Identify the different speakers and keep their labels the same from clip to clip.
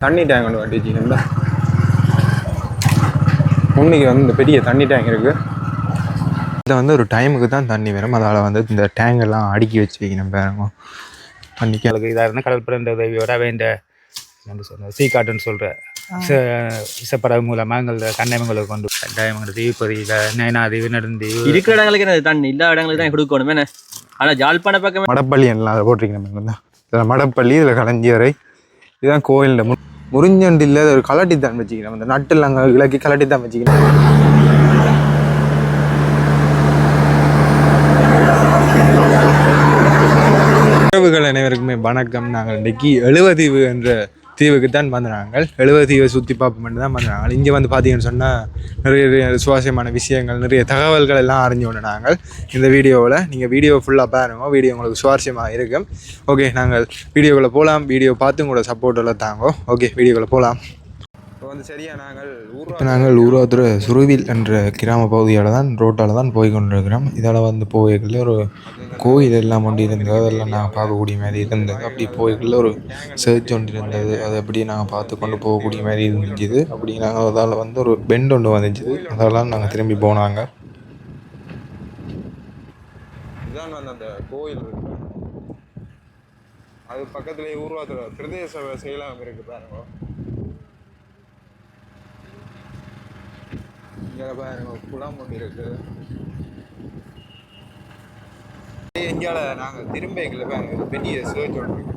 Speaker 1: தண்ணி டேங்க் ஒன்று வண்டிச்சிங்களா முன்னைக்கு வந்து இந்த பெரிய தண்ணி டேங்க் இருக்குது. இதில் வந்து ஒரு டைமுக்கு தான் தண்ணி வரும். அதால் வந்து இந்த டேங்க் எல்லாம் அடுக்கி வச்சு வைக்கணும் பாருங்க. தண்ணிக்கு அதுக்கு இதாக இருந்தால் கடற்புற உதவியோட வேண்ட என்ன சொல்கிறது சீக்காட்டுன்னு சொல்கிற விசப்படகு மூலமாக எங்களோட கண்ணைமங்களுக்கு கொண்டு எங்களோட தீவுப்பதியில் நைனா தீவு நெடுந்தீவு
Speaker 2: இருக்கிற இடங்களுக்கு தண்ணி எல்லா இடங்களுக்கு தான் கொடுக்கணும் என்ன. ஆனால் ஜாழ்ப்பாண பக்கம்
Speaker 1: மடப்பள்ளி எல்லாம் அதை போட்டிருக்கணும். இதில் மடப்பள்ளி, இதில் களஞ்சியறை, இதுதான் கோயில். முறிஞ்சண்டு இல்லை ஒரு கலட்டி தான் வச்சுக்கணும். அந்த நட்டில் அங்கே இலக்கி கலட்டி தான் வச்சுக்கணும். உறவுகள் அனைவருக்குமே வணக்கம். நாங்கள் இன்றைக்கி எழுவதீவு என்ற தீவுக்கு தான் வந்துடுறாங்க. எழுவதீவை சுற்றி பார்ப்போம்னு தான் வந்துடுறாங்க. இங்கே வந்து பார்த்தீங்கன்னு சொன்னால் நிறைய சுவாரஸ்யமான விஷயங்கள், நிறைய தகவல்கள் எல்லாம் அறிஞ்சு கொண்டு நாங்கள் இந்த வீடியோவில். நீங்கள் வீடியோ ஃபுல்லாக பாருங்க, வீடியோ உங்களுக்கு சுவாரஸ்யமாக இருக்கும். ஓகே, நாங்கள் வீடியோக்குள்ளே போகலாம். வீடியோ பார்த்து உங்களோட சப்போர்ட்டெல்லாம் தாங்கோ. ஓகே, வீடியோக்குள்ளே போகலாம். இப்போ வந்து சரியாக நாங்கள் ஊராதுறை சுருவில் என்ற கிராம பகுதியால் தான் ரோட்டால் தான் போய் கொண்டிருக்கிறோம். இதால் வந்து போய்க்குள்ள ஒரு கோயில் எல்லாம் ஒன்று இருந்தது. அதெல்லாம் நாங்கள் பார்க்கக்கூடிய மாதிரி இருந்தது. அப்படி போய்க்குள்ள ஒரு சர்ச் ஒன்று இருந்தது. அதை அப்படி நாங்கள் பார்த்து கொண்டு போகக்கூடிய மாதிரி இருந்துச்சு. அப்படி நாங்கள் அதால் வந்து ஒரு பெண்ட் ஒன்று வந்துச்சு. அதெல்லாம் நாங்கள் திரும்பி போனாங்க. இதுதான் வந்து அந்த கோயில் இருக்கு. அது பக்கத்துலேயே ஊராதுறை பிரதேச செயலகம் இருக்குது பாருங்க. இங்கே பாருங்க குளம் ஒன்று இருக்குது. இந்தியாவில் நாங்கள் திரும்பிக்கல பாருங்க பெரிய சர்ச் ஒன்று இருக்கு.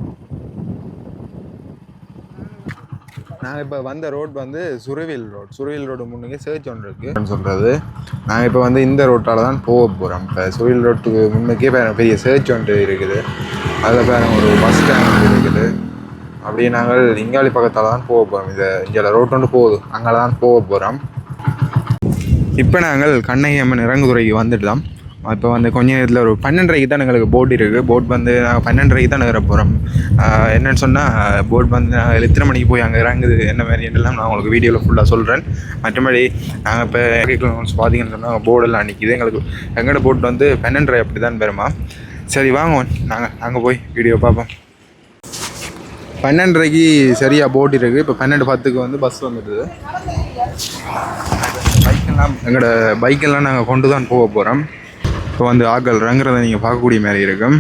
Speaker 1: நாங்கள் இப்போ வந்த ரோட் வந்து சுருவில் ரோடு முன்னுக்கு சர்ச் ஒன்று இருக்குது சொல்கிறது. நாங்கள் இப்போ வந்து இந்த ரோட்டால் தான் போக போகிறோம். இப்போ சுருவில் ரோட்டுக்கு முன்னுக்கே பெரிய சர்ச் ஒன்று இருக்குது. அதில் பாருங்க ஒரு பஸ் ஸ்டாண்ட் இருக்குது. அப்படியே நாங்கள் இங்காளி பக்கத்தால் தான் போக போகிறோம். இந்தியாவில் ரோட் ஒன்று போகுது, அங்கே தான் போக போகிறோம். இப்போ நாங்கள் கண்ணகி அம்மன் இறங்குதுறைக்கு வந்துடலாம். இப்போ வந்து கொஞ்ச நேரத்தில் ஒரு 12:30 தான் எங்களுக்கு போட் இருக்குது. போட் வந்து நாங்கள் 12:30 தான் நகர போகிறோம். என்னென்னு சொன்னால் போட் வந்து நாங்கள் எத்தனை மணிக்கு போய் அங்கே இறங்குது என்ன மாதிரி என்னெல்லாம் நான் உங்களுக்கு வீடியோவில் ஃபுல்லாக சொல்கிறேன். மற்றபடி நாங்கள் இப்போ பார்த்தீங்கன்னு சொன்னால் போர்டெல்லாம் நிற்கிது. எங்களோட போட் வந்து 12:30 அப்படி தான் பெறுமா. சரி வாங்குவோம், நாங்கள் அங்கே போய் வீடியோ பார்ப்போம். 12:30 சரியாக போட் இருக்குது. இப்போ 12:10 வந்து பஸ் வந்துடுது. எங்களோட பைக்கெல்லாம் நாங்கள் கொண்டு தான் போக போகிறோம். இப்போ வந்து ஆக்கள் இறங்குறதை நீங்கள் பார்க்கக்கூடிய மாதிரி இருக்கும்.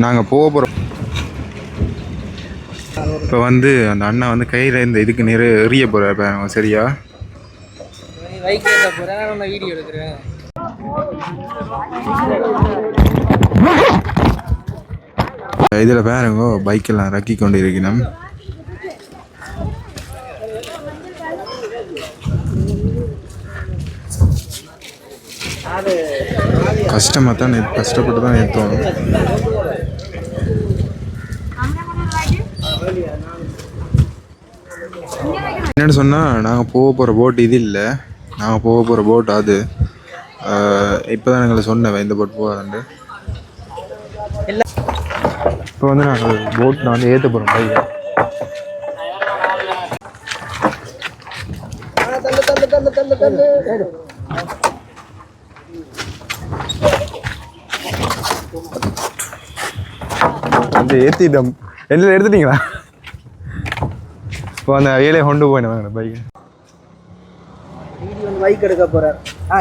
Speaker 1: நாங்கள் போக போகிறோம். இப்போ வந்து அந்த அண்ணா வந்து கையில் இந்த இதுக்கு நிறைய எறிய போகிறார். சரியா இதில் பாருங்க பைக்கெல்லாம் இறக்கி கொண்டு இருக்கணும். கஷ்டப்பட்டு தான் ஏற்றோம். என்னென்னு சொன்னால் நாங்கள் போக போகிற போட் இது இல்லை, நாங்கள் போக போகிற போட் அது. இப்போ தான் எங்களை சொன்னேன் இந்த போட் போகாதுண்டு. இப்போ வந்து நாங்கள் போட்டில் வந்து ஏற்ற போகிறோம் பைக். வந்து ஏற்றிட்டோம். எல்லாம் எடுத்துட்டீங்களா? இப்போ அந்த வேலையை கொண்டு போயிடுவாங்க பைக்.
Speaker 3: பைக் எடுக்க போகிறார்.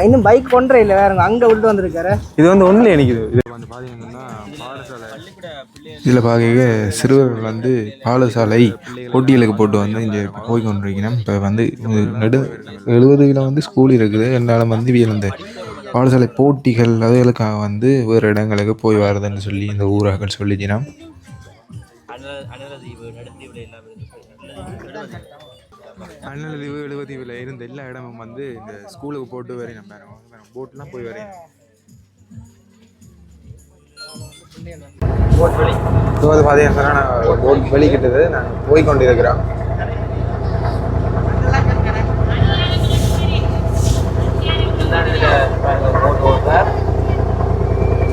Speaker 3: இன்னும் பைக் கொண்டே இல்லை, வேற அங்கே விட்டு வந்திருக்காரு.
Speaker 1: இது வந்து ஒன்றில் நிற்கிது. இது வந்து பார்த்தீங்கன்னா பாடசாலை. இதில் பார்க்க சிறுவர்கள் வந்து பாடசாலை போட்டிகளுக்கு போட்டு வந்து இங்கே போய் கொண்டிருக்கணும். இப்போ வந்து 70 வந்து ஸ்கூல் இருக்குது. என்னால் வந்து இந்த பாடசாலை போட்டிகள் அதுகளுக்காக வந்து வேறு இடங்களுக்கு போய் வருதுன்னு சொல்லி இந்த ஊராக்கள் சொல்லிச்சினா. அண்ணலதீவு எழுவதீவில் இருந்த எல்லா இடமும் வந்து இந்த ஸ்கூலுக்கு போட்டு வரையும். நம்ம போட்லாம் போய் வரையும். இப்போ வந்து பார்த்தீங்கன்னா நான் போட் வெளிக்கிட்டது நான் போய் கொண்டு இருக்கிறேன்.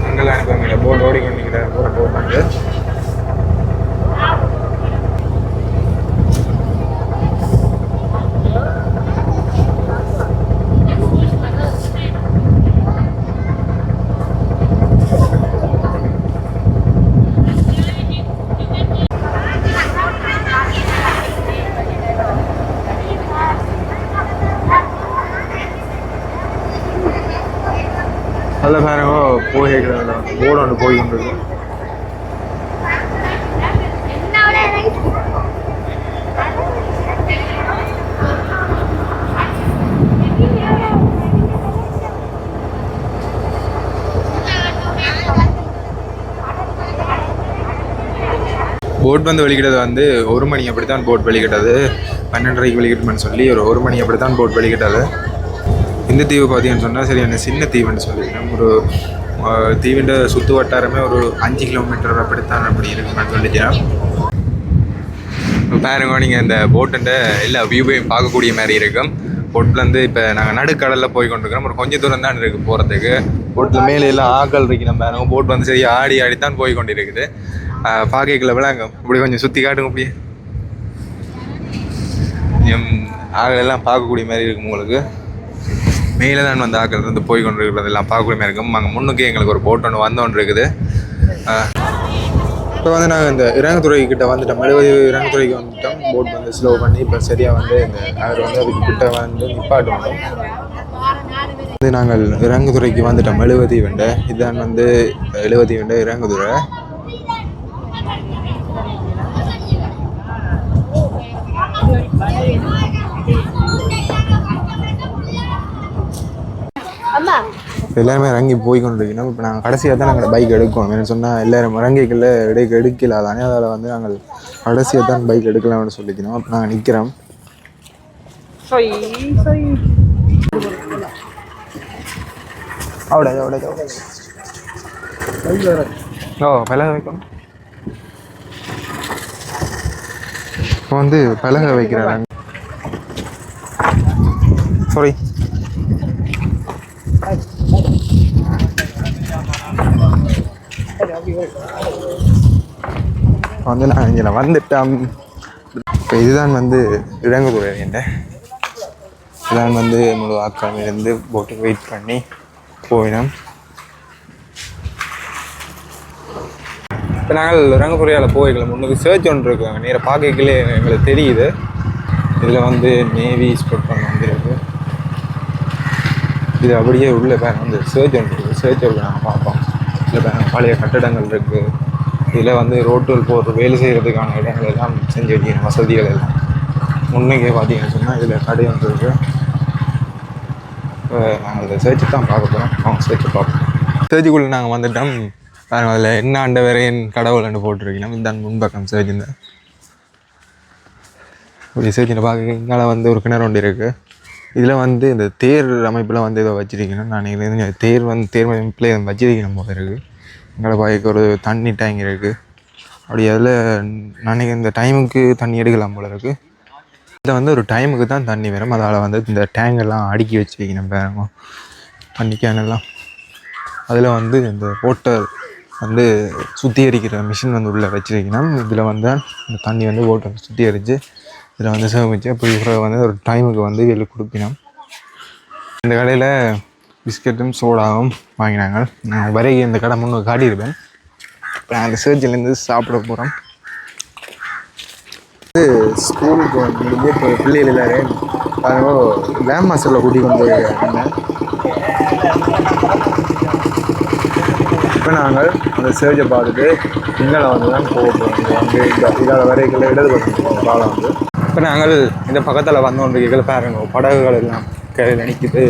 Speaker 1: அங்கெல்லாம் அனுப்புவாங்க போட் ஓடிக்கொண்டிருக்கிற போகிற போட் வந்து போகிறதுல போர்டு ஒன்று போய் கொண்டிருக்கு. போட் வந்து வெளிக்கிட்டது வந்து 1 மணி அப்படித்தான் போட் வெளிக்கிட்டது. 12:30 வெளிக்கிட்டுன்னு சொல்லி ஒரு மணி அப்படித்தான் போட் வெளிக்கிட்டது. இந்த தீவு பார்த்தீங்கன்னு சொன்னால் சரி அந்த சின்ன தீவுன்னு சொல்லிக்கிறேன். ஒரு தீவின் சுற்று வட்டாரமே ஒரு 5 கிலோமீட்டர் அப்படித்தான் அப்படி இருக்குன்னு சொல்லிக்கிறேன். பாருங்க நீங்கள் இந்த போட்டுன்ற எல்லா வியூவையும் பார்க்கக்கூடிய மாதிரி இருக்கும். போட்லேருந்து இப்போ நாங்கள் நடுக்கடலில் போய் கொண்டிருக்கிறோம். ஒரு கொஞ்சம் தூரம் தான் இருக்குது போகிறதுக்கு. போட்டில் மேலே எல்லாம் ஆக்கள் இருக்கு. நம்ம பாருங்க போட் வந்து சரி ஆடி தான் போய் கொண்டு இருக்குது. பார்க்கல விளாங்க இப்படி கொஞ்சம் சுற்றி காட்டுங்க. அப்படியே ஆக்கள் எல்லாம் பார்க்கக்கூடிய மாதிரி இருக்கும். உங்களுக்கு மேலே தான் வந்து ஆக்கள் இருந்து போய் கொண்டு இருக்கிறது எல்லாம் பார்க்கக்கூடிய மாதிரி இருக்கும். அங்கே முன்னுக்கு எங்களுக்கு ஒரு போட் ஒன்று வந்தோன்று இருக்குது. இப்போ வந்து நாங்கள் இந்த இறங்குத்துறைக்கிட்ட வந்துட்டோம். மெழுவதி இறங்குத்துறைக்கு வந்துட்டோம். போட் வந்து ஸ்லோ பண்ணி இப்போ சரியாக வந்து இந்த அவர் வந்து அதுக்கு கிட்ட வந்து நிப்பாட்டும். வந்து நாங்கள் இறங்குத்துறைக்கு வந்துட்டோம். மெழுவதி வெண்டை இதுதான் வந்து 70 வெண்டை இறங்குதுறை. எல்லாருமே இறங்கி போய் கொண்டு இருக்கணும். இப்போ நாங்கள் கடைசியாக தான் நாங்கள் பைக் எடுக்கணும். என்ன சொன்னால் எல்லோரும் இறங்கிக்கல எடுக்கல தானே. அதில் வந்து நாங்கள் கடைசியாக தான் பைக் எடுக்கலாம்னு சொல்லிக்கணும். அப்போ நாங்கள் நிற்கிறோம். ஓ பலகை வைக்கணும். இப்போ வந்து பலகை வைக்கிறாங்க. சாரி வந்து நான் இங்கே வந்துட்டோம். இப்போ இதுதான் வந்து இறங்குதுறை. இதுதான் வந்து முழு ஆக்காமிலிருந்து போட்டுக்கு வெயிட் பண்ணி போயினோம். இப்போ நாங்கள் இறங்குதுறையால் போய்க்கலாம். முன்னுக்கு சர்ச் ஒன்று இருக்குங்க. நேராக பார்க்கலே எங்களுக்கு தெரியுது. இதில் வந்து நேவி ஸ்போர்ட் பண்ண வந்துருக்கு. இது அப்படியே உள்ள பேர் வந்து சர்ச் ஒன்று இருக்குது. சர்ச் ஒன்று நாங்கள் பார்ப்போம். இதில் பழைய கட்டடங்கள் இருக்குது. இதில் வந்து ரோட்டில் போகிற வேலை செய்கிறதுக்கான இடங்கள் எல்லாம் செஞ்சு வைக்கணும். வசதிகள் எல்லாம் முன்னைக்கே பார்த்தீங்கன்னு சொன்னால் இதில் கடை ஒன்று இருக்குது. இப்போ நாங்கள் இதை சர்ச்சு தான் பார்க்க போகிறோம். அவங்க சர்ச்சு பார்ப்போம். சர்ச்சுக்குள்ளே நாங்கள் வந்துட்டோம். பாருங்கள் அதில் என்ன ஆண்ட வேறையின் கடவுள்னு போட்டிருக்கணும். இதுதான் முன்பக்கம் சர்ச்சுங்க. அப்படி சர்ச்சினை பார்க்க இங்கால வந்து ஒரு கிணறு ஒன்று இருக்குது. இதில் வந்து இந்த தேர் அமைப்பில் வந்து இதை வச்சிருக்கணும். நான் இது தேர் அமைப்பில் வச்சிருக்கணும் போல இருக்குது. எங்களை பாய்க்கு ஒரு தண்ணி டேங்க் இருக்குது. அப்படி அதில் நினைக்க இந்த டைமுக்கு தண்ணி எடுக்கலாம் போல இருக்குது. இதில் வந்து ஒரு டைமுக்கு தான் தண்ணி வரும். அதால் வந்து இந்த டேங்கெல்லாம் அடுக்கி வச்சு வைக்கணும். பாருங்க தண்ணி கேனெல்லாம். அதில் வந்து இந்த வாட்டர் வந்து சுத்திகரிக்கிற மிஷின் வந்து உள்ளே வச்சுருக்கணும். இதில் வந்து இந்த தண்ணி வந்து வாட்டர் சுத்திகரித்து இதில் வந்து சேமிச்சு அப்படி வந்து ஒரு டைமுக்கு வந்து வெளியே கொடுப்பினோம். இந்த கடையில் பிஸ்கட்டும் சோடாவும் வாங்கினாங்க. நான் வரைக்கும் இந்த கடை முன்னே காட்டியிருப்பேன். இப்போ நான் அந்த சர்ச்சிலேருந்து சாப்பிட போகிறோம். ஸ்கூலுக்கு முடிஞ்சு இப்போ பிள்ளைகள் எல்லாரும் வேம் மாஸ்டரில் கூட்டி கொண்டு போயிருந்தேன். இப்போ நாங்கள் அந்த சர்ச்சை பார்த்துட்டு இங்கே வந்து தான் போக போகிறோம். வந்து இதால் வரைக்கும் இடது பக்கம் பாலம் வந்து இப்போ நாங்கள் இந்த பக்கத்தில் வந்தோன்று கேட்கல பாருங்க படகுகள் எல்லாம் கரையில் நிற்கிது.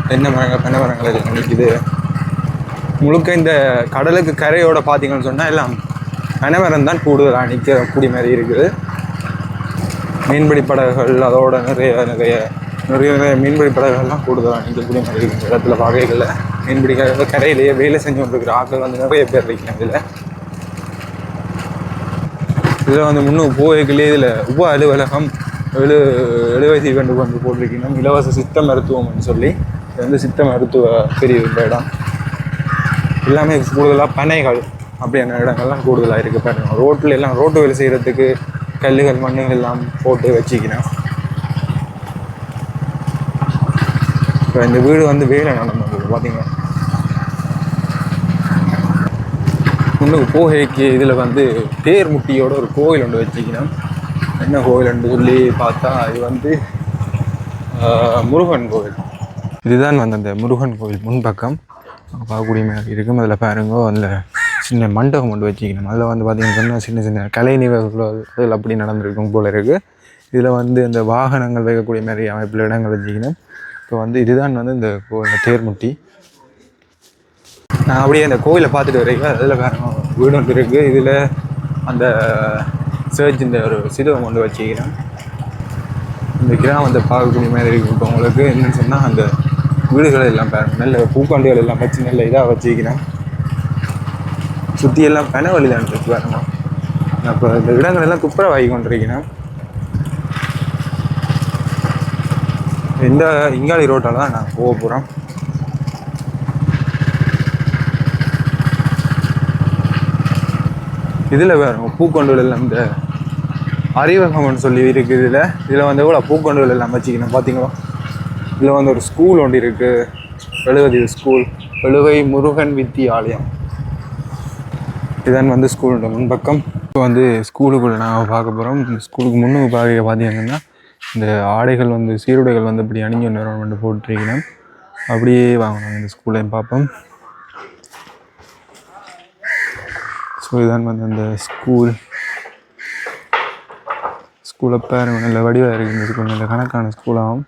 Speaker 1: தென்னை மரங்கள் எல்லாம் நிற்கிது. முழுக்க இந்த கடலுக்கு கரையோட பார்த்தீங்கன்னு சொன்னால் எல்லாம் பனைமரம் தான் கூடுதலாக நிற்கக்கூடிய மாதிரி இருக்குது. மீன்பிடி படகுகள் அதோட நிறைய மீன்பிடி படகுகள்லாம் கூடுதலாக நிற்கக்கூடிய மாதிரி இருக்குது. இந்த இடத்துல வகைகளில் மீன்பிடி கரையிலேயே வேலை செஞ்சு கொண்டிருக்கிற ஆட்கள் வந்து நிறைய பேர் இருக்கிறாங்க. இதில் வந்து முன்னுக்கு போய்களே இதில் உப அலுவலகம் எழுவதி கொண்டு வந்து போட்டிருக்கணும். இலவச சித்த மருத்துவம்னு சொல்லி இது வந்து சித்த மருத்துவ பிரிவு இந்த இடம். எல்லாமே கூடுதலாக பனைகள் அப்படியான இடங்கள்லாம் கூடுதலாக இருக்குது. பாருங்கள் ரோட்டில் எல்லாம் ரோட்டு வேலை செய்கிறதுக்கு கல்லுகள் மண்ணுகள் எல்லாம் போட்டு வச்சுக்கணும். இப்போ இந்த வீடு வந்து வேலை நடந்தது பார்த்தீங்கன்னா. முன்னுக்கு போகைக்கு இதில் வந்து தேர் முட்டியோட ஒரு கோயில் ஒன்று வச்சுக்கணும். என்ன கோயில்னு சொல்லி பார்த்தா இது வந்து முருகன் கோவில். இதுதான் வந்து அந்த முருகன் கோவில் முன்பக்கம் பார்க்கக்கூடிய மாதிரி இருக்கும். அதில் பாருங்க அதில் சின்ன மண்டபம் கொண்டு வச்சுக்கணும். அதில் வந்து பார்த்திங்கன்னா சின்ன சின்ன கலை நிகழ்வுகளோ அதில் அப்படி நடந்திருக்கும் போல் இருக்குது. இதில் வந்து இந்த வாகனங்கள் வைக்கக்கூடிய மாதிரி அமைப்பில் இடங்கள் வச்சுக்கணும். இப்போ வந்து இதுதான் வந்து இந்த தேர்முட்டி. நான் அப்படியே அந்த கோவிலை பார்த்துட்டு வரைக்கும் அதில் பாருங்க வீடு ஒன்று இருக்குது. இதில் அந்த சர்ச் இந்த ஒரு சிலுவை கொண்டு வச்சுக்கிறேன். இந்த கிராமத்தை பார்க்கக்கூடிய மாதிரி இருக்குது. இப்போ உங்களுக்கு என்னென்னு சொன்னால் அந்த வீடுகள் எல்லாம் பாருங்கள் நல்ல பூக்காண்டுகள் எல்லாம் வச்சு நல்ல இதாக வச்சுக்கிறேன். சுற்றி எல்லாம் பனை வழி தான் இருக்கு பாருங்க. அப்போ இந்த இடங்கள் எல்லாம் துப்புரவாகி கொண்டிருக்கிறேன். இந்த இங்காளி ரோட்டால் தான் நான் போக போகிறோம். இதில் பாருங்க பூக்கொண்டுகள் எல்லாம் இந்த அறிவகம்னு சொல்லி இருக்குது. இதில் வந்து எவ்வளோ பூக்கொண்டுகள் எல்லாம் வச்சுக்கணும் பார்த்தீங்களா. இதில் வந்து ஒரு ஸ்கூல் ஒன்று இருக்குது. எழுவதி ஸ்கூல், எழுவை முருகன் வித்தியாலயம். இதான் வந்து ஸ்கூலோட முன்பக்கம். இப்போ வந்து ஸ்கூலுக்குள்ளே நாங்கள் பார்க்க போகிறோம். ஸ்கூலுக்கு முன்னுக்கு பார்த்தீங்கன்னா இந்த ஆடைகள் வந்து சீருடைகள் வந்து இப்படி அணிஞ்ச நேரம் வந்து போட்டிருக்கணும். அப்படியே வாங்கணும் இந்த ஸ்கூலையும் பார்ப்போம். ஸோ இதான் வந்து அந்த ஸ்கூலை பாருங்க நல்ல வடிவாக இருக்குது. இந்த ஸ்கூல் நல்ல கணக்கான ஸ்கூலாகவும்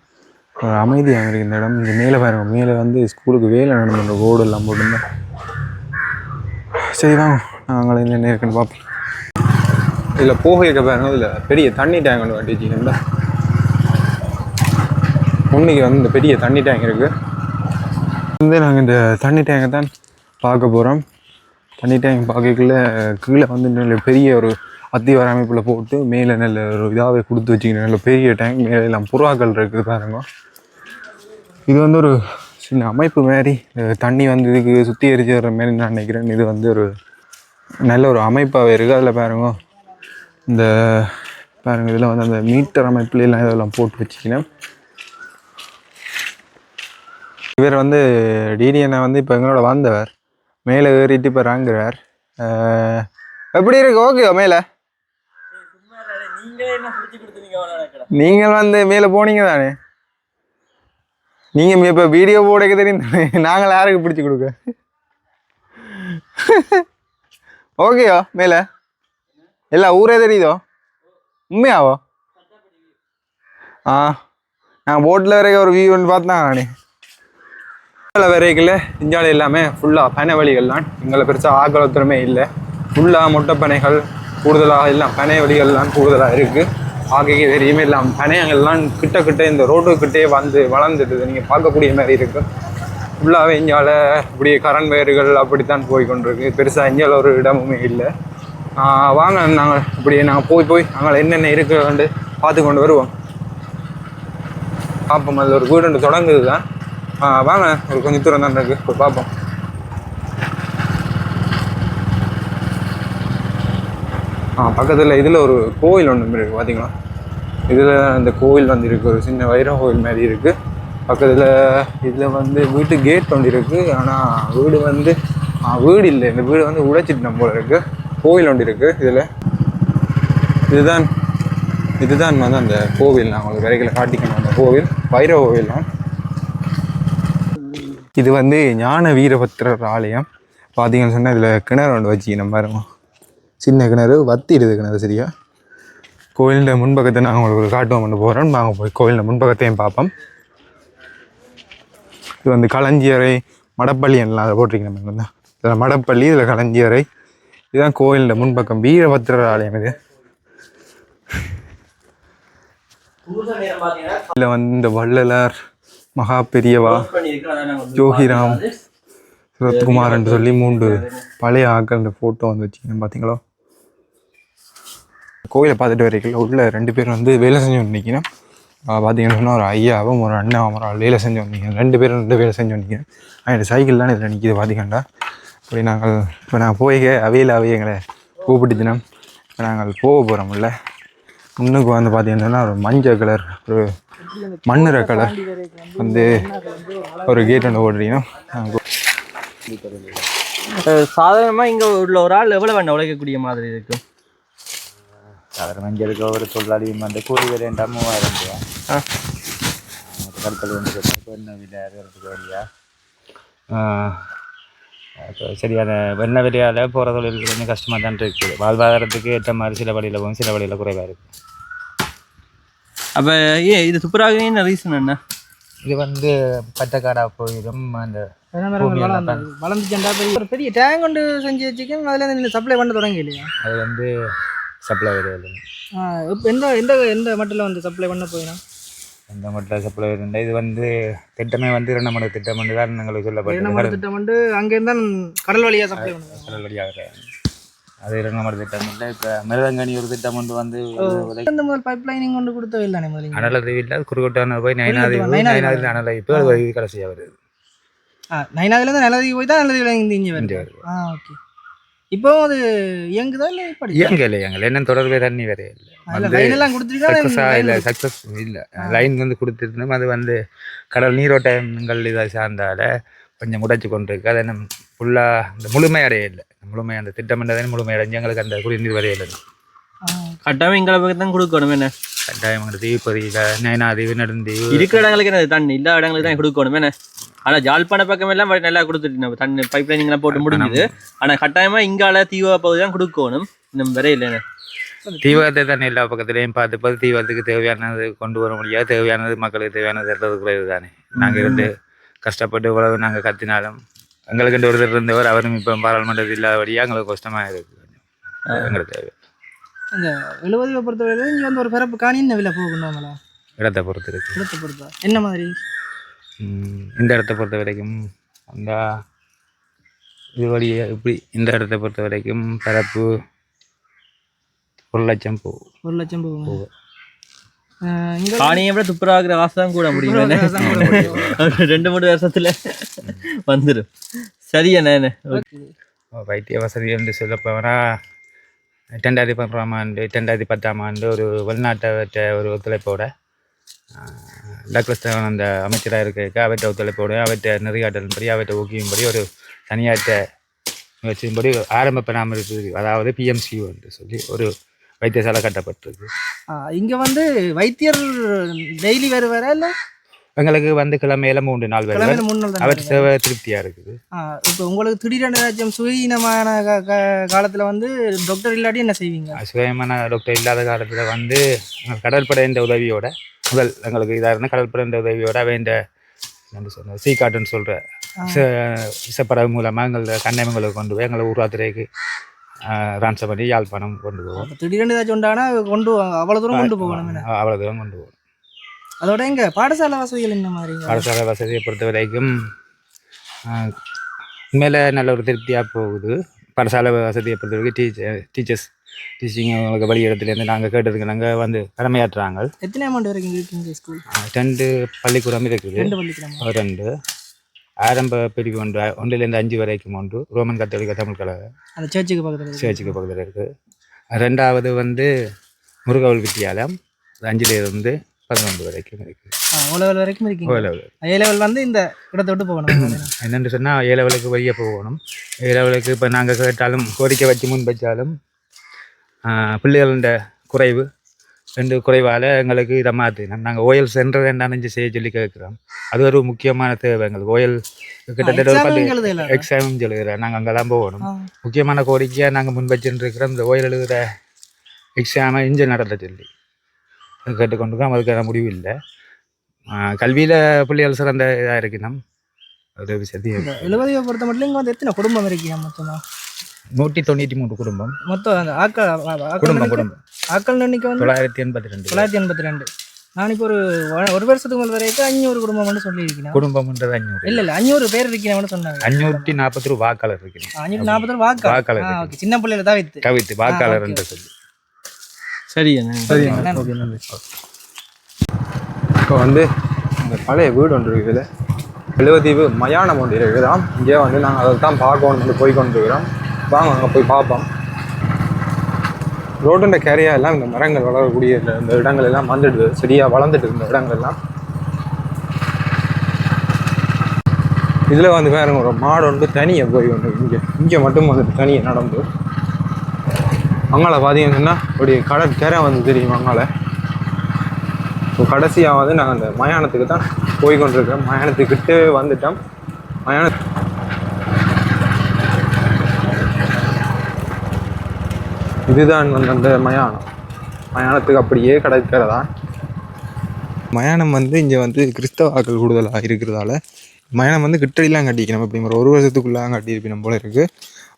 Speaker 1: ஒரு அமைதியாக இருக்குது இந்த இடம். இந்த மேலே பாருங்க, மேலே வந்து ஸ்கூலுக்கு வேலை நடந்துன்ற ரோடு எல்லாம் போட்டுருந்தேன். சரி வாங்க நாங்கள் என்னென்ன இருக்குன்னு பார்ப்போம். இதில் போக பாருங்க, இதில் பெரிய தண்ணி டேங்க் ஒன்று கட்டிச்சிங்கன்னா முன்னைக்கு வந்து இந்த பெரிய தண்ணி டேங்க் இருக்குது. வந்து நாங்கள் இந்த தண்ணி டேங்கை தான் பார்க்க போகிறோம். தண்ணி டேங்க் பார்க்கக்குள்ள கீழே வந்து நல்ல பெரிய ஒரு அத்திவார அமைப்பில் போட்டு மேலே நல்ல ஒரு இதாகவே கொடுத்து வச்சுக்கணும். நல்ல பெரிய டேங்க், மேலே எல்லாம் புறாக்கள் இருக்குது பாருங்க. இது வந்து ஒரு சின்ன அமைப்பு மாதிரி தண்ணி வந்து இதுக்கு சுத்திகரிச்சு வர்ற மாதிரி நான் நினைக்கிறேன். இது வந்து ஒரு நல்ல ஒரு அமைப்பாகவே இருக்குது. அதில் பாருங்க இந்த பாருங்கள் இதில் வந்து அந்த மீட்டர் அமைப்புல எல்லாம் இதெல்லாம் போட்டு வச்சுக்கணும். இவர் வந்து டிடிஎன்னை வந்து இப்போ எங்களோட வந்தவர் மேலே ஏறிட்டு இப்போ இறங்குறார். எப்படி இருக்கு? ஓகேவா மேலே? நீங்கள் வந்து மேலே போனீங்க தானே. நீங்கள் இப்போ வீடியோ போடக்க தெரியும் தானே. நாங்கள் யாருக்கு பிடிச்சி கொடுக்க? ஓகேவா மேலே? எல்லா ஊரே தெரியுதோ? உண்மையாவோ? நான் போட்டில் வரைக்கும் ஒரு வியூ ஒன்று பார்த்தா நானே. வரைக்கல இந்தியாவில் எல்லாமே ஃபுல்லாக பனை வழிகள்லாம். எங்களை பெருசாக ஆக்கலத்துறமே இல்லை. ஃபுல்லாக மொட்டைப்பனைகள் கூடுதலாக எல்லாம் பனை வழிகள்லாம் கூடுதலாக இருக்குது. ஆகைக்கு தெரியுமே எல்லாம் பனையங்கள்லாம் கிட்ட இந்த ரோட்டுக்கிட்டே வந்து வளர்ந்துடுது. நீங்கள் பார்க்கக்கூடிய மாதிரி இருக்குது. ஃபுல்லாகவே இந்தியாவில் இப்படி கரண்ட் வயர்கள் அப்படித்தான் போய் கொண்டிருக்கு. பெருசாக இந்தியாவில் ஒரு இடமுமே இல்லை. வாங்க நாங்கள் இப்படி நாங்கள் போய் நாங்கள் என்னென்ன இருக்குன்னு பார்த்து கொண்டு வருவோம். பார்ப்போம். அதில் ஒரு வீடு தொடங்குது தான். வாங்க ஒரு கொஞ்சம் தூரம் தான் இருக்குது, போய் பார்ப்போம். பக்கத்தில் இதில் ஒரு கோவில் ஒன்று இருக்குது பார்த்தீங்களா. இதில் அந்த கோவில் வந்து இருக்குது, ஒரு சின்ன வைர கோவில் மாதிரி இருக்குது. பக்கத்தில் இதில் வந்து வீட்டு கேட் ஒன்று இருக்குது. ஆனால் வீடு வந்து வீடு இல்லை, இந்த வீடு வந்து உடைச்சிட்டு நம்ம போல இருக்குது. கோவில் ஒன்று இருக்குது இதில். இதுதான் வந்து அந்த கோவில். நான் உங்களுக்கு வரைக்கும் காட்டிக்கணும். அந்த கோவில் வைர கோவில் தான். இது வந்து ஞான வீரபத்திரர் ஆலயம். பார்த்தீங்கன்னு சொன்னால் இதில் கிணறு ஒன்று வச்சுக்கணும் பாருங்க. சின்ன கிணறு வத்திடுது கிணறு சரியா. கோயிலிൻ്റെ முன்பக்கத்தை நாங்கள் உங்களுக்கு காட்டுவோம் கொண்டு போகிறோம். நாங்கள் போய் கோயிலில் முன்பக்கத்தையும் பார்ப்போம். இது வந்து களஞ்சியறை மடப்பள்ளி எல்லாம் அதை போட்டிருக்கேன். நம்ம தான் இதில் மடப்பள்ளி, இதில் களஞ்சியறை. இதுதான் கோயிலில் முன்பக்கம் வீரபத்திரர் ஆலயம். இது இதில் வந்து இந்த வள்ளலார், மகா பெரியவா, ஜோகிராம், சுரத்குமார்ன்னு சொல்லி 3 பழைய ஆக்கள் இந்த ஃபோட்டோ வந்து வச்சுக்கணும் பார்த்தீங்களா. கோயிலை பார்த்துட்டு வரைக்கும் உள்ள 2 பேர் வந்து வேலை செஞ்சு வந்திருக்கணும். பார்த்தீங்கன்னு சொன்னால் ஒரு ஐயாவும் ஒரு அண்ணாவும் ஒரு வேலை செஞ்சு வந்தீங்க. 2 பேரும் 2 வேலை செஞ்சு வந்தீங்க. என் சைக்கிள்லாம் இதில் நிற்கிது பார்த்தீங்கண்டா. அப்படி நாங்கள் போய் அவையில் எங்களை கூப்பிட்டுச்சுனா இப்போ நாங்கள் போக போகிறோம்ல. முன்னுக்கு வந்து பார்த்தீங்கன்னா ஒரு மஞ்சள் கலர், ஒரு மண்ணுற கலர் வந்து ஒரு கேட் ஒன்று ஓடுறீங்கன்னா
Speaker 2: சாதாரணமாக இங்கே உள்ள ஒரு ஆள் எவ்வளோ வேண்டாம் உழைக்கக்கூடிய மாதிரி இருக்கும்?
Speaker 4: சாதாரணமாக இங்கே இருக்க ஒரு தொழிலாளி வந்து கூலி வேலை 3000 ரூபா. கற்கள் வந்து பெண்ண வீட்டில் இருக்கிறதுக்கு வழியா சரியான வெண்ண வெளியால் போகிற தொழில் கொஞ்சம் கஷ்டமாக தான் இருக்குது. வாழ்வாதாரத்துக்கு ஏற்ற மாதிரி சில வழியில் போகும், சில வழியில் குறைவாக இருக்குது.
Speaker 2: அப்போ இது துப்புராக என்ன ரீசன் என்ன?
Speaker 4: இது வந்து பட்டக்காடாக போயிடும். அந்த
Speaker 3: வளர்ந்துச்சா ஒரு பெரிய டேங்க் கொண்டு செஞ்சு வச்சுக்கோங்க. அதில் நீங்கள் சப்ளை பண்ண தொடங்கி இல்லையா?
Speaker 4: அது வந்து சப்ளை வருது.
Speaker 3: இப்போ எந்த எந்த எந்த மட்டில் வந்து சப்ளை பண்ண போயிடும்?
Speaker 4: எந்த மட்டில் சப்ளை வருது? இது வந்து திட்டமே வந்து 2 மணி திட்டம் வந்து தான் எங்களுக்கு சொல்லப்பட்டது.
Speaker 3: திட்டம் வந்து அங்கேருந்து தான் கடல் வழியாக சப்ளை பண்ணுவோம்.
Speaker 4: கடல் வழியாக அது 2 மணி திட்டம் இல்லை. இப்போ மிருதங்கனி ஒரு திட்டம் கொண்டு வந்து
Speaker 3: முதல் பைப் லைனிங் கொண்டு கொடுத்தவே இல்லை.
Speaker 4: அனலதீவு இல்லை, குறுக்கோட்டான போய் நயனாதீவு அனலதீவு அது கடைசியாக வருது.
Speaker 3: நயனாதிலேருந்து நல்லதீவு போய் தான் நல்லதீவில் இங்கே வருது. ஓகே. இப்போ அது இயங்குதா இல்லை?
Speaker 4: இயங்கலை என்ன தொடர்பே தண்ணி வரையே இல்லை.
Speaker 3: லைனெல்லாம் கொடுத்துருக்கா
Speaker 4: இல்லை, சக்ஸஸ் இல்லை. லைன் வந்து கொடுத்துருந்தோம். அது வந்து கடல் நீரோட்டங்கள் இதாக சார்ந்தால கொஞ்சம் முடைச்சி கொண்டு இருக்கு. அதை நம்ம ஃபுல்லாக இந்த முழுமையடைய இல்லை. முழுமை அந்த திட்டமிட்டதே முழுமையடைஞ்சு எங்களுக்கு அந்த குடிநீர் வரையில்லை.
Speaker 2: கட்டாயம் எங்களை பக்கம் தான் கொடுக்கணும். என்ன
Speaker 4: கட்டாயம் எங்களுக்கு தீவுப்பதியில் நயனாதீவு நெடுந்தீவு
Speaker 2: இருக்கிற இடங்களுக்கு என்ன தண்ணி இல்லாத இடங்களுக்கு தான் கொடுக்கணும். என்ன ஆனால் ஜாழ்ப்பாண பக்கம் எல்லாம் நல்லா கொடுத்துட்டு தண்ணி பைப் லைனிங்லாம் போட்டு முடிஞ்சுது. ஆனால் கட்டாயமாக இங்கால தீவா பகுதி தான் கொடுக்கணும். இன்னும் வரையில்லை.
Speaker 4: தீவிரத்தை தானே எல்லா பக்கத்துலேயும் பார்த்து தீவிரத்துக்கு தேவையானது கொண்டு வர முடியாது. தேவையானது மக்களுக்கு தேவையானது குறைவு தானே. நாங்கள் இருந்து கஷ்டப்பட்டு உழவு நாங்கள் கத்தினாலும் எங்களுக்கு ஒருத்தர் இருந்தவர் அவரும் இப்போ பாராளுமன்றத்தில் இல்லாதபடியாக எங்களுக்கு கஷ்டமாக இருக்குது. எங்களுக்கு தேவை
Speaker 3: இந்த 70 பொறுத்தவரை இங்கே வந்து ஒரு பிறப்பு காணி என்ன விலை போகணுங்களா?
Speaker 4: இடத்தை பொறுத்து இருக்கு.
Speaker 3: இடத்தை பொறுத்தா என்ன மாதிரி?
Speaker 4: இந்த இடத்தை பொறுத்த வரைக்கும் அந்த இது வழியே இப்படி இந்த இடத்தை பொறுத்த வரைக்கும் பரப்பு 1 லட்சம் போகும்.
Speaker 3: 1 லட்சம் போகும்.
Speaker 2: காணியை விட துப்புராகிற காசு தான் கூட முடியும். 2-3 வருஷத்துல வந்துடும். சரியாண்ணே.
Speaker 4: வைத்திய வசதி என்று சொல்லப்போனா 2011ஆம் ஆண்டு 2010ஆம் ஆண்டு ஒரு வெளிநாட்டை ஒரு ஒத்துழைப்போட டாக்டர் அந்த அமைச்சராக இருக்க அவற்றை ஒத்துழைப்போடு அவற்றை நெறிகாட்டலின்படி அவற்றை ஊக்கியும்படி ஒரு தனியாற்ற முயற்சியின்படி ஆரம்ப பராமரிப்பு, அதாவது PMCU என்று சொல்லி ஒரு வைத்தியசாலை கட்டப்பட்டிருக்கு.
Speaker 3: இங்கே வந்து வைத்தியர் டெய்லி வருவாரா இல்லை?
Speaker 4: எங்களுக்கு வந்து கிழமையில 3 நாள் வருவார். அவர் சேவை திருப்தியாக இருக்குது.
Speaker 3: இப்போ உங்களுக்கு திடீரென ஏதாச்சும் சுயீனமான காலத்தில் வந்து டாக்டர் இல்லாட்டி என்ன செய்வீங்க?
Speaker 4: சுயமான டாக்டர் இல்லாத காலத்தில் வந்து கடற்படையின் உதவியோட முதல் எங்களுக்கு இதாக இருந்தால் கடற்படையின் உதவியோட வேண்ட என்ன சொன்ன சீக்காட்டுன்னு சொல்கிற விசப்படகு மூலமாக எங்களை கண்ணைமங்களுக்கு கொண்டு போய் எங்களை ஊராத்திரைக்கு ரான்சம் பண்ணி யாழ்ப்பாணம் கொண்டு போவோம்.
Speaker 3: திடீரென ஏதாச்சும் உண்டானா கொண்டு அவ்வளோ தூரம் கொண்டு போகணும்.
Speaker 4: அவ்வளோ தூரம் கொண்டு போகணும்.
Speaker 3: அதோட எங்க பாடசாலை வசதிகள் என்ன மாதிரி?
Speaker 4: பாடசாலை வசதியை பொறுத்த வரைக்கும் மேலே நல்ல ஒரு திருப்தியாக போகுது. பாடசாலை வசதியை பொறுத்த வரைக்கும் டீச்சிங் அவங்களுக்கு வழி இடத்துலேருந்து நாங்கள் கேட்டதுக்கு நாங்கள் வந்து கடமையாற்றுறாங்க.
Speaker 3: எத்தனை அமௌண்ட் வரைக்கும் இருக்குங்க ஸ்கூல்?
Speaker 4: 2 பள்ளிக்கூடம் இருக்குது. 2 ஆரம்ப பிரிவு 1லேருந்து 5 வரைக்கும் 1 ரோமன் கத்தோலிக்க தமிழ் கழகம்
Speaker 3: அந்த சர்ச்சுக்கு பக்கத்தில்
Speaker 4: இருக்குது. 2வது வந்து முருகவல் வித்தியாலயம் 5லேருந்து 11 வரைக்கும் இருக்குது.
Speaker 3: O-level வரைக்கும் இருக்கீங்க. A-level வந்து இந்த இடத்தை விட்டு போகணும்.
Speaker 4: என்னென்னு சொன்னால் A-levelக்கு வெளியே போகணும். A-levelக்கு இப்போ நாங்கள் கேட்டாலும் கோரிக்கை வச்சு முன் வச்சாலும் பிள்ளைகள குறைவு 2 குறைவால் எங்களுக்கு இதை மாற்றினோம். நாங்கள் OL சென்டர் என்னன்னு செய்ய சொல்லி கேட்குறோம். அது ஒரு முக்கியமான தேவை எங்களுக்கு. OL கிட்டத்தட்ட ஒரு எக்ஸாம் எழுதுகிறேன். நாங்கள் அங்கெல்லாம் போகணும். முக்கியமான கோரிக்கையாக நாங்கள் முன் வச்சுட்டு இருக்கிறோம். இந்த OL எழுதுகிற எக்ஸாமை இங்கே நடத்த சொல்லி கேட்டுக்கொண்டுதான் அதுக்கான முடிவு இல்லை. கல்வியில் பிள்ளைகள் சிறந்த இதாக இருக்கணும். அது விஷயத்தை
Speaker 3: 70 பொறுத்த மட்டும் இங்கே வந்து எத்தனை குடும்பம் இருக்கீங்க? மொத்தமாக
Speaker 4: 193 குடும்பம்.
Speaker 3: மொத்தம் அந்த குடும்பம் ஆக்கள் எண்ணிக்கை வந்து 982. நான் இப்போ ஒரு வருஷத்துக்கு முதல் வரைக்கும் 500 குடும்பம் மட்டும் சொல்லியிருக்கேன்.
Speaker 4: குடும்பம்ன்றது 500
Speaker 3: இல்லை 500 பேர் இருக்கிறேன் சொன்னாங்க.
Speaker 4: 540 வாக்காளர் இருக்கிறேன்.
Speaker 3: 540 வாக்காளர் சின்ன பிள்ளைல தான்
Speaker 4: கவித்து வாக்காளர் என்று சொல்லி.
Speaker 2: சரி.
Speaker 1: இப்போ வந்து இந்த பழைய வீடு ஒன்று இருக்குது. 70 மயானம் ஒன்று இருக்குதான். இங்கே வந்து நாங்கள் அதை தான் பார்க்கணும் போய் கொண்டிருக்கிறோம். வாங்க அங்கே போய் பார்ப்போம். ரோடுன்ற கேரியா எல்லாம் இந்த மரங்கள் வளரக்கூடிய இந்த இடங்கள் எல்லாம் வந்துடுது. சரியாக வளர்ந்துட்டு இந்த இடங்கள் எல்லாம். இதில் வந்து வேற ஒரு மாடு வந்து தனியாக போய் ஒன்று இங்கே மட்டும் வந்துட்டு தனியாக நடந்து அங்கால பார்த்தீங்கன்னா அப்படி கடற்கரை வந்து தெரியும். அங்கால இப்போ கடைசியாக வந்து நாங்கள் அந்த மயானத்துக்கு தான் போய் கொண்டிருக்கிறோம். மயானத்துக்கிட்டே வந்துட்டோம். இதுதான் வந்து அந்த மயானத்துக்கு அப்படியே கடற்கரை. மயானம் வந்து இங்கே வந்து கிறிஸ்தவாக்கள் கூடுதலாக இருக்கிறதால மயானம் வந்து கிட்டடிலாம் கட்டிக்கணும். அப்படி ஒரு வருஷத்துக்குள்ளாக கட்டியிருப்பினும் போல இருக்குது.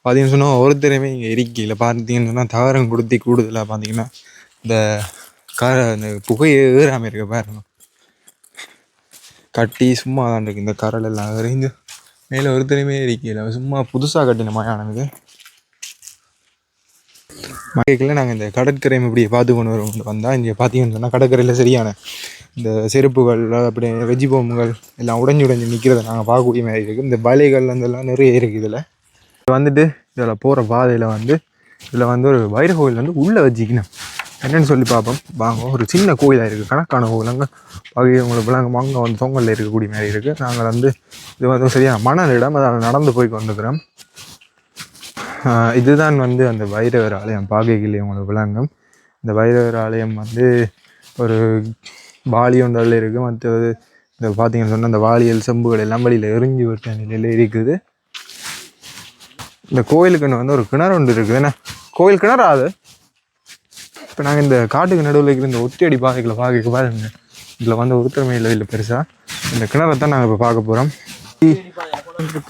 Speaker 1: பார்த்தீங்கன்னு சொன்னால் ஒருத்தரையுமே இங்கே இருக்கையில் பார்த்தீங்கன்னு சொன்னால் தகரம் கொடுத்தி கூடுதலாக பார்த்தீங்கன்னா இந்த இந்த புகையை ஏறாமல் இருக்க பாருங்க. கட்டி சும்மா தான் இருக்குது இந்த கரல் எல்லாம் எறிஞ்சு மேலே ஒருத்தரையுமே இருக்கையில் சும்மா புதுசாக கட்டின மயானத்துக்கு. மழைக்குள்ள நாங்கள் இந்த கடற்கரையை இப்படி பார்த்து கொண்டு வந்தால் இங்கே பார்த்தீங்கன்னு சொன்னால் கடற்கரையில் சரியான இந்த செருப்புகள் அப்படி வெஜ்ஜி பொம்மைகள் எல்லாம் உடைஞ்சு நிற்கிறத நாங்கள் பார்க்கக்கூடிய மாதிரி இருக்குது. இந்த வலைகள் இதெல்லாம் நிறைய இருக்குது. இதில் வந்துட்டு இதில் போகிற பாதையில் வந்து இதில் வந்து ஒரு வைர கோயில் வந்து உள்ளே வச்சுக்கணும். என்னென்னு சொல்லி பார்ப்போம் வாங்க. ஒரு சின்ன கோயிலாக இருக்குது, கணக்கான கோயில். அங்கே பகுதி உங்களுக்கு அங்கே வந்து தொங்கலில் இருக்கக்கூடிய மாதிரி இருக்குது. நாங்கள் வந்து இது வந்து சரியான மணல் இடம், அதில் நடந்து போய் கொண்டுக்கிறோம். இதுதான் வந்து அந்த வைரவர் ஆலயம். பாகைகளே உங்களுக்கு விளங்கும். இந்த வைரவர் ஆலயம் வந்து ஒரு வாளி ஒன்றில் இருக்குது. மற்றது இந்த பார்த்தீங்கன்னு சொன்னால் இந்த வாளியல் செம்புகள் எல்லாம் வழியில் எரிஞ்சு விட்ட நிலையில் இருக்குது. இந்த கோயிலுக்குன்னு வந்து ஒரு கிணறு ஒன்று இருக்குது. என்ன கோயில் கிணறு அது. இப்போ நாங்கள் இந்த காட்டுக்கு நடுவில் இருக்கிற இந்த ஒத்தியடி பாதைகளை பார்க்க பாருங்க. இதில் வந்து ஒருத்தரமே இல்லை பெருசாக. இந்த கிணறை தான் நாங்கள் இப்போ பார்க்க போகிறோம்.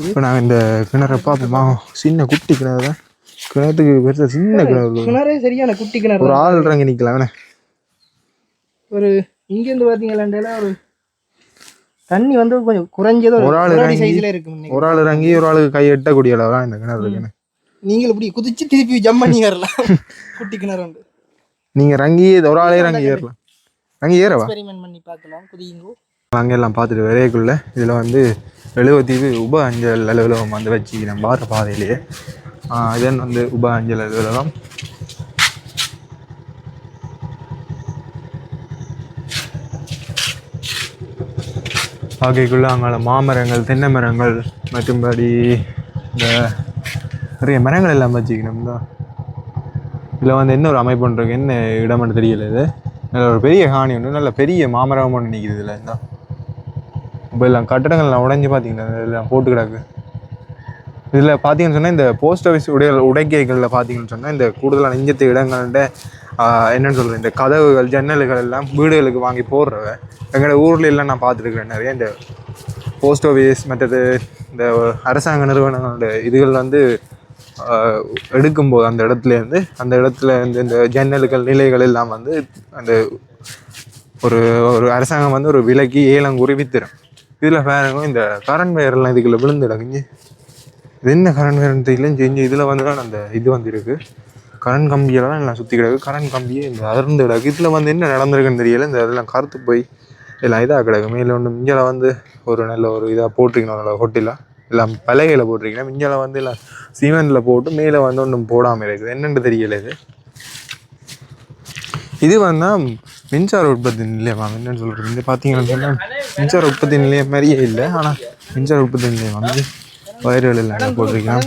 Speaker 1: இப்போ நாங்கள் இந்த கிணறை பார்ப்போமா. சின்ன குட்டி கிணறு தான். கிணத்துக்கு பெருசாக சின்ன
Speaker 3: கிணறே சரியான குட்டி கிணறு.
Speaker 1: ஒரு ஆள் இறங்கி நிற்கலாம். வேணா
Speaker 3: ஒரு இங்கேருந்து பார்த்தீங்களா ஒரு தண்ணி வந்து கொஞ்சம் குறைஞ்சதோ
Speaker 1: ஒரு ஆள்
Speaker 3: சைஸ்ல இருக்கு.
Speaker 1: ஒரு ஆள் இறங்கி ஒரு ஆளுக்கு கை எட்டக்கூடிய அளவு தான் இந்த கிணறு இருக்குன்னு.
Speaker 3: நீங்கள் இப்படி குதிச்சு திருப்பி ஜம்ப் பண்ணி ஏறலாம். குட்டி கிணறு உண்டு.
Speaker 1: நீங்கள் இறங்கி ஒரு ஆளே இறங்கி ஏறலாம். இறங்கி ஏறவா
Speaker 3: எக்ஸ்பெரிமெண்ட் பண்ணி பார்க்கலாம். குதிங்கோ.
Speaker 1: அங்கெல்லாம் பார்த்துட்டு வரையக்குள்ள இதில் வந்து 70 உப அஞ்சல் அலுவலகம் வந்து வச்சு நம்ம பார பாதையிலேயே இதன் வந்து உப அஞ்சல் அலுவலகம். ஆகைக்குள்ள அங்கே மாமரங்கள், தென்னை மரங்கள் மற்றும்படி இந்த நிறைய மரங்கள் எல்லாம் வச்சுக்கணும் தான். இதில் வந்து என்ன ஒரு அமைப்பு ஒன்று இருக்குது, என்ன இடம்னு தெரியல. இது நல்ல ஒரு பெரிய காணி ஒன்று, நல்ல பெரிய மாமரம் ஒன்று நிற்கிது. இதில் இருந்தால் இப்போ எல்லாம் கட்டடங்கள்லாம் உடைஞ்சு பார்த்தீங்கன்னா இதெல்லாம் போட்டு கிடக்கு. இதில் பார்த்தீங்கன்னு சொன்னால் இந்த போஸ்ட் ஆஃபீஸ் உடைக்கைகளில் பார்த்தீங்கன்னு சொன்னால் இந்த கூடுதலான நெஞ்சத்து இடங்கள்கிட்ட என்னென்னு சொல்கிறேன், இந்த கதவுகள் ஜன்னல்கள் எல்லாம் வீடுகளுக்கு வாங்கி போடுறவ எங்களோட ஊரில் எல்லாம் நான் பார்த்துருக்குறேன். நிறைய இந்த போஸ்ட் ஆஃபீஸ் மற்றது இந்த அரசாங்க நிறுவனங்களோட இதுகள் வந்து எடுக்கும்போது அந்த இடத்துலேருந்து இந்த ஜன்னல்கள் நிலைகள் எல்லாம் வந்து அந்த ஒரு அரசாங்கம் வந்து ஒரு விலைக்கு ஏலம் குறிவித்திரும். இதில் பாருங்க இந்த கரண்ட் வயர்லாம் இதுக்குள்ள விழுந்து கிடக்குஞ்சு. இது என்ன கரண்ட் வயர்னு தெரியல. செஞ்சு இதில் வந்து தான் அந்த இது வந்து இருக்குது, கரண்ட் கம்பியெல்லாம் எல்லாம் சுற்றி கிடக்கு. கரண்ட் கம்பியே இந்த அதிர்ந்து கிடக்கு. இதில் வந்து என்ன நடந்திருக்குன்னு தெரியல. இந்த இதெல்லாம் கருத்து போய் எல்லாம் இதாக கிடக்கு. மேலே ஒன்று மிஞ்சலை வந்து ஒரு நல்ல ஒரு இதாக போட்டிருக்கணும், நல்ல ஹோட்டலாக எல்லாம் பலகையில் போட்டிருக்கேன். மிஞ்சலை வந்து எல்லாம் சிமெண்டில் போட்டு மேலே வந்து ஒன்றும் போடாமல் இருக்குது. என்னென்னு தெரியல. இது வந்து மின்சார உற்பத்தி நிலையமா என்னென்னு சொல்கிறது. இந்த பார்த்தீங்கன்னு சொன்னால் மின்சார உற்பத்தி நிலையம் மாதிரியே இல்லை, ஆனால் மின்சார உற்பத்தி நிலையம் வந்து வயர்கள் எல்லாம் போட்டிருக்கேன்.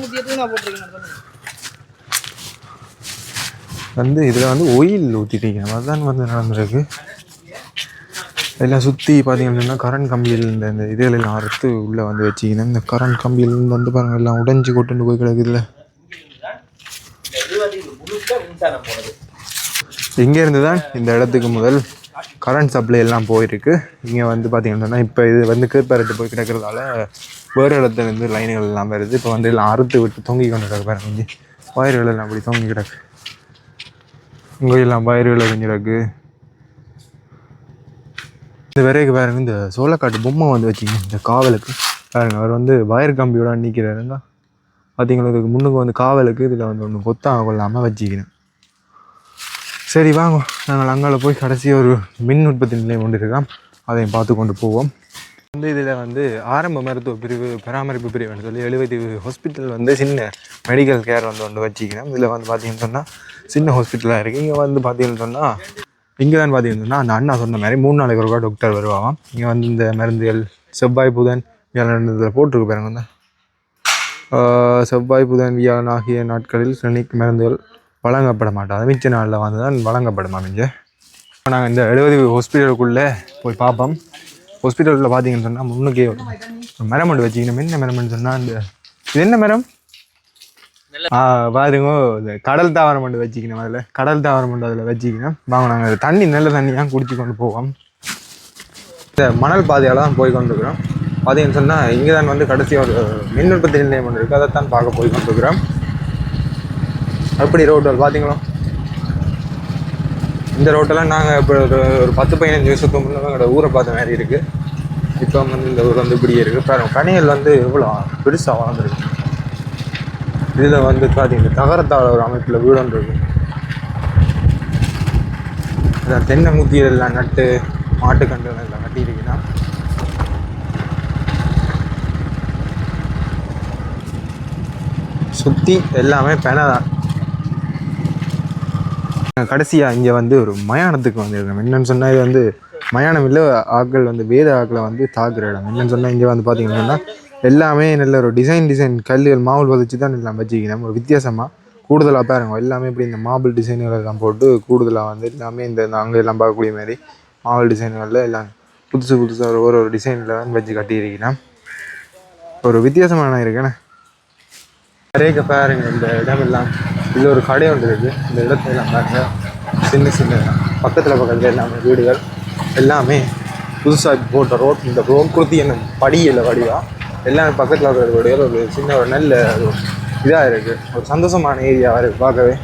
Speaker 1: வந்து இதில் வந்து ஒயில் ஊற்றிட்டிருக்கேன். அதுதான் வந்து நடந்திருக்கு. எல்லாம் சுற்றி பார்த்தீங்கன்னா கரண்ட் கம்பியில் இந்த இதுகளெல்லாம் அறுத்து உள்ளே வந்து வச்சுக்கணும். இந்த கரண்ட் கம்பியில் வந்து பாருங்கள் எல்லாம் உடைஞ்சி கொட்டுன்னு போய் கிடக்குதுல. இங்கேருந்து தான் இந்த இடத்துக்கு முதல் கரண்ட் சப்ளை எல்லாம் போயிருக்கு. இங்கே வந்து பார்த்தீங்கன்னா இப்போ இது வந்து கீழ்பரட்டு போய் கிடக்கிறதால வேறு இடத்துலேருந்து லைன்கள் எல்லாம் வருது. இப்போ வந்து எல்லாம் அறுத்து விட்டு தொங்கி கொண்டு கிடக்கு பாருங்க. வயர்கள் எல்லாம் அப்படி தொங்கி கிடக்கு. இங்கே எல்லாம் வயர்கள் எறிஞ்சு கிடக்கு. இந்த விரைக்கு பாருங்க இந்த சோளக்காட்டு பொம்மை வந்து வச்சுக்கணும் இந்த காவலுக்கு பாருங்க. அவர் வந்து வயர் கம்பியோட நிற்கிறாருங்க பார்த்தீங்களா. இதுக்கு முன்னுக்கு வந்து காவலுக்கு இதில் வந்து ஒன்று கொத்தாக கொள்ளாமல் வச்சுக்கணும். சரி வாங்க, நாங்கள் அங்கால போய் கடைசி ஒரு மின் உற்பத்தி நிலையம் கொண்டு இருக்கோம், அதையும் பார்த்து கொண்டு போவோம். வந்து இதில் வந்து ஆரம்ப மருத்துவ பிரிவு பராமரிப்பு பிரிவுன்னு சொல்லி 70 ஹாஸ்பிட்டல் வந்து சின்ன மெடிக்கல் கேர் வந்து ஒன்று வச்சுக்கணும். இதில் வந்து பார்த்தீங்கன்னு சொன்னால் சின்ன ஹாஸ்பிட்டலாக இருக்குது. இங்கே வந்து பார்த்தீங்கன்னு சொன்னால் இங்கே தான் பார்த்தீங்கன்னா அந்த அண்ணா சொன்ன மாதிரி 3 நாளைக்கு ஒருக்கா டாக்டர் வருவாங்க. இங்கே வந்து இந்த மருந்துகள் செவ்வாய் புதன் வியாழன் இதில் போட்டிருக்கு பாருங்க. வந்து செவ்வாய் புதன் வியாழன் ஆகிய நாட்களில் கிளினிக் மருந்துகள் வழங்கப்பட மாட்டாது, மிச்ச நாளில் வந்து தான் வழங்கப்படுமா. மிஞ்ச இப்போ நாங்கள் இந்த 70 ஹாஸ்பிட்டலுக்குள்ளே போய் பார்ப்போம். ஹாஸ்பிட்டலில் பார்த்தீங்கன்னு சொன்னால் முன்னுக்கே ஒரு மரம் ஒன்று வச்சுக்கணும். என்ன மரம்னு சொன்னால் இந்த இது என்ன மரம்? பாருங்க இந்த கடல் தாவரம் கொண்டு வச்சுக்கணும். அதில் கடல் தாவரம் கொண்டு அதில் வச்சுக்கணும். வாங்க நாங்கள் தண்ணி நல்ல தண்ணி தான் குடிச்சு கொண்டு போவோம். இந்த மணல் பாதையால் தான் போய் கொண்டிருக்கிறோம். பார்த்தீங்கன்னு சொன்னால் இங்கே தான் வந்து கடைசியாக ஒரு மின் உற்பத்தி நிலையம் ஒன்று இருக்குது. அதைத்தான் பார்க்க போய் கொண்டிருக்கிறோம். அப்படி ரோடு பார்த்தீங்களா? இந்த ரோட்டெல்லாம் நாங்கள் இப்போ ஒரு 10-15 வருஷத்துக்கு முன்னாடி எங்களோட ஊரை பார்த்த மாதிரி இருக்குது. இப்போ வந்து இந்த ஊர் வந்து இப்படியே இருக்குது. பாருங்கள் கனிகள் வந்து எவ்வளோ பெருசாக வளர்ந்துருக்கு. இதில் வந்து பார்த்தீங்கன்னா தகரத்தால் ஒரு அமைப்பில் வீடு ஒன்று இருக்குது. இதான் தென்னை முத்தியெல்லாம் நட்டு மாட்டுக்கன்று எல்லாம் கட்டியிருக்குன்னா சுற்றி எல்லாமே பெனை தான். கடைசியாக இங்கே வந்து ஒரு மயானத்துக்கு வந்துருக்கோம். என்னென்னு சொன்னால் இது வந்து மயானம் இல்லை, ஆட்கள் வந்து வேத ஆக்களை வந்து தாக்குற இடம். என்னென்னு சொன்னால் இங்கே வந்து பார்த்தீங்கன்னா எல்லாமே நல்ல ஒரு டிசைன் கல்லுகள் மாவுள் வதச்சு தான் எல்லாம் வச்சுக்கணும். ஒரு வித்தியாசமாக கூடுதலாக பாருங்க எல்லாமே இப்படி இந்த மாபிள் டிசைன்கள் எல்லாம் போட்டு கூடுதலாக வந்து எல்லாமே இந்த அங்கே எல்லாம் பார்க்கக்கூடிய மாதிரி மாவல் டிசைன்களில் எல்லாம் புதுசாக ஒரு டிசைனில் தான் வச்சு கட்டியிருக்கேன். ஒரு வித்தியாசமான இருக்கேண்ணே. நிறைய பாருங்க இந்த இடமெல்லாம். இதில் ஒரு கடை ஒன்று இருக்குது. இந்த இடத்துல எல்லாம் பாருங்க சின்ன பக்கத்தில் எல்லாமே வீடுகள் எல்லாமே புதுசாக போட்ட ரோட். இந்த ரோட் கொடுத்து என்ன படியில் வடிவா எல்லாமே பக்கத்தில் இருக்கிற வீடுகள் ஒரு சின்ன ஒரு நல்ல இதாக இருக்குது. ஒரு சந்தோஷமான ஏரியாவாக இருக்குது பார்க்கவே.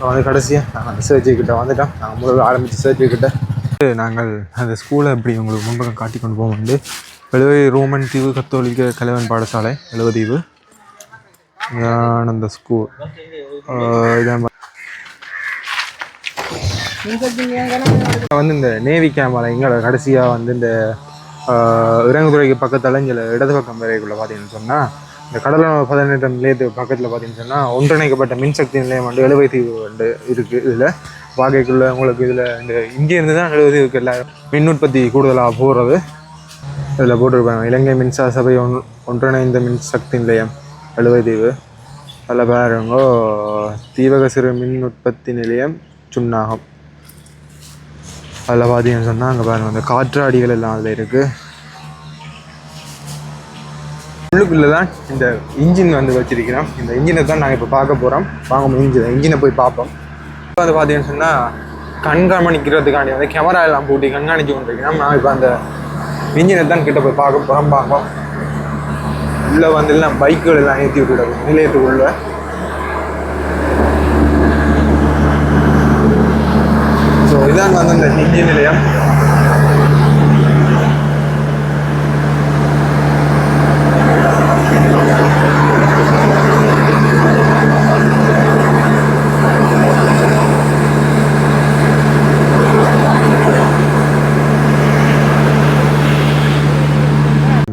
Speaker 1: வந்து கடைசியாக நாங்கள் அந்த சர்ச்சுக்கிட்ட வந்துட்டோம். நாங்கள் முதல்ல ஆரம்பித்த சர்ச்சுக்கிட்ட நாங்கள் அந்த ஸ்கூலை எப்படி உங்களுக்கு முன்பக்கம் காட்டி கொண்டு போவோம். வந்து எழுவதி ரோமன் தீவு கத்தோலிக்க கலைவன் பாடசாலை எழுவதீவு அந்த ஸ்கூல் வந்து இந்த நேவி கேமரா இங்கே கடைசியாக வந்து இந்த இறங்குதுறைக்கு பக்கத்தில் இங்கே இடது பக்கம் வரைக்குள்ளே பார்த்தீங்கன்னு சொன்னால் இந்த கடலோர 18 நிலையத்துக்கு பக்கத்தில் பார்த்தீங்கன்னு சொன்னால் ஒன்றிணைக்கப்பட்ட மின்சக்தி நிலையம் வந்து எழுவதீவு வந்து இருக்குது. இதில் வாகைக்குள்ளே உங்களுக்கு இதில் இந்த இங்கேருந்து தான் எழுவதீவுக்கு எல்லாம் மின் உற்பத்தி கூடுதலாக போகிறது. இதில் போட்டிருப்பாங்க இலங்கை மின்சார சபை ஒன்றிணைந்த மின்சக்தி நிலையம் எழுவதீவு. அதில் பாருங்க தீவக சிறு மின் உற்பத்தி நிலையம் சுன்னாகம். அதில் பார்த்தீங்கன்னு சொன்னால் அங்கே பாருங்கள் அந்த காற்றாடிகள் எல்லாம் அதில் இருக்குது. உள்ளுக்குள்ளே தான் இந்த இன்ஜின் வந்து வச்சிருக்கிறோம். இந்த இன்ஜினை தான் நாங்கள் இப்போ பார்க்க போகிறோம். வாங்க இன்ஜினை போய் பார்ப்போம். இப்போ வந்து பார்த்தீங்கன்னு சொன்னால் கண்காணிக்கிறதுக்காண்டி வந்து கேமரா எல்லாம் போட்டி கண்காணிச்சு கொண்டிருக்கிறோம். நாங்கள் இப்போ அந்த இன்ஜினை தான் கிட்ட போய் பார்ப்போம். உள்ளே வந்து எல்லாம் பைக்குகள் எல்லாம் ஏற்றி விட்டுடுறது நிலையத்துக்குள்ள. ஸோ இதான் வந்து இந்த இன்ஜின் நிலையம்.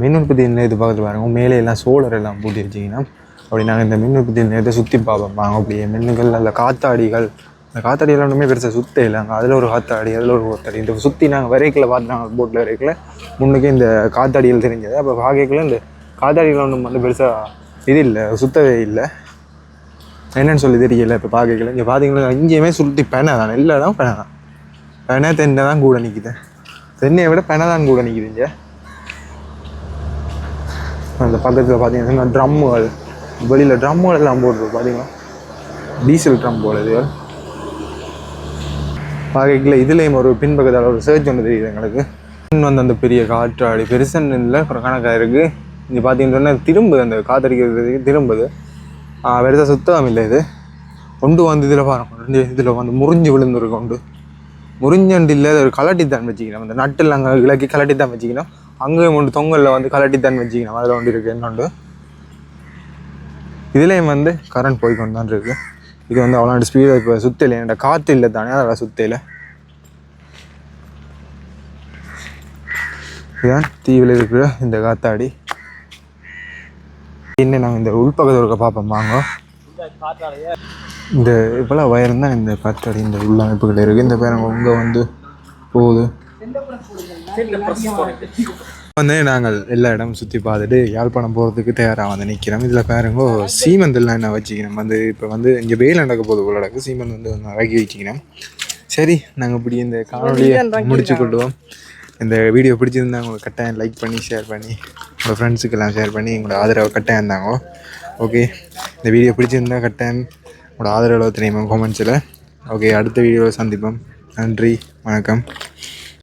Speaker 1: மின் உற்பத்தி நிலையத்தை பார்த்து பாருங்க மேலே எல்லாம் சோலர் எல்லாம் பூட்டி வச்சிங்கன்னா அப்படி நாங்கள் இந்த மின் உற்பத்தி நிலையத்தை சுற்றி பார்ப்போம். வாங்க அப்படியே மின்னுகள் அந்த காத்தாடிகள் அந்த காத்தாடிகள் ஒன்றுமே பெருசாக சுத்த இல்லை. அங்கே அதில் ஒரு காத்தாடி அதில் ஒரு காத்தாடி இந்த சுற்றி நாங்கள் வரைக்கில் பார்த்து நாங்கள் போட்டில் வரைக்கில் முன்னுக்கே இந்த காத்தாடிகள் தெரிஞ்சது. அப்போ வாகைக்குள்ள இந்த காத்தாடிகள் ஒன்றும் வந்து பெருசாக இது இல்லை சுத்தவே இல்லை. என்னென்னு சொல்லி தெரியல. இப்போ பார்க்கல இங்கே பார்த்தீங்கன்னா இங்கேயுமே சுற்றி பெனை தான் எல்லா இடம் பெனை தான். பெனை தென்னை தான் கூட நிற்கிது. தென்னையை விட பெனை தான் கூட நிற்கிது. இங்கே அந்த பக்கத்தில் பார்த்தீங்கன்னா ட்ரம்முகள் வெளியில் ட்ரம்முகள் எல்லாம் போட்டுருக்கு. பார்த்தீங்கன்னா டீசல் ட்ரம் போல் இதுகள் பார்க்கல. இதுலேயும் ஒரு பின்பக்கத்தால் ஒரு சர்ச் ஒன்று தெரியுது எங்களுக்கு. வந்து அந்த பெரிய காற்றாடி பெருசன்னு இல்லை ஒரு கணக்காக இருக்குது. இங்கே பார்த்தீங்கன்னா திரும்புது அந்த காற்றடிக்கிறதுக்கு திரும்புது. பெருசாக சுத்தம் இல்லை. இது கொண்டு வந்து இதில் பாருங்க இதில் வந்து முறிஞ்சு விழுந்துருக்கு. கொண்டு முறிஞ்சண்டு இல்லை ஒரு கலட்டி தான் வச்சுக்கணும். அந்த நட்டில் அங்கே இலக்கி கலட்டி தான் வச்சுக்கணும். அங்கேயும் ஒன்று தொங்கலில் வந்து கலட்டி தான் வச்சுக்கணும். அதில் ஒன்று இருக்குது என்னொண்டு. இதுலேயும் வந்து கரண்ட் போய்கொண்டு தான் இருக்குது. இது வந்து அவ்வளோ ஸ்பீடாக இப்போ சுத்தையில் என்னோட காற்று இல்லை தானே அதெல்லாம் சுத்தையில். இதுதான் தீவில் இருக்கிற இந்த காத்தாடி. இன்னும் நாங்கள் இந்த உள்பக்கத்தில் இருக்க பார்ப்போம். வாங்க இந்த இப்போலாம் வயர் தான் இந்த காத்தாடி இந்த உள்ளமைப்புகள் இருக்குது. இந்த பேர் உங்கே வந்து போகுது வந்து நாங்கள் எல்லா இடமும் சுற்றி பார்த்துட்டு யாழ்ப்பாணம் போகிறதுக்கு தயாராக வந்து நிற்கிறோம். இதில் பாருங்கோ சீமந்தெல்லாம் என்ன வச்சுக்கணும் வந்து இப்போ வந்து இங்கே வெயில் நடக்க போது போல நடக்கு. சீமந்த் வந்து இறக்கி வச்சுக்கணும். சரி நாங்கள் இப்படி இந்த காணொலியை முடிச்சு கொள்வோம். இந்த வீடியோ பிடிச்சிருந்தா உங்களுக்கு கட்டாயம் லைக் பண்ணி ஷேர் பண்ணி உங்களோட ஃப்ரெண்ட்ஸுக்கெல்லாம் ஷேர் பண்ணி எங்களோட ஆதரவை கட்டாயம் இருந்தாங்க. ஓகே இந்த வீடியோ பிடிச்சிருந்தா கட்டாயம் உங்களோட ஆதரவு தெரியுமா கமெண்ட்ஸில். ஓகே, அடுத்த வீடியோவில் சந்திப்போம். நன்றி, வணக்கம்.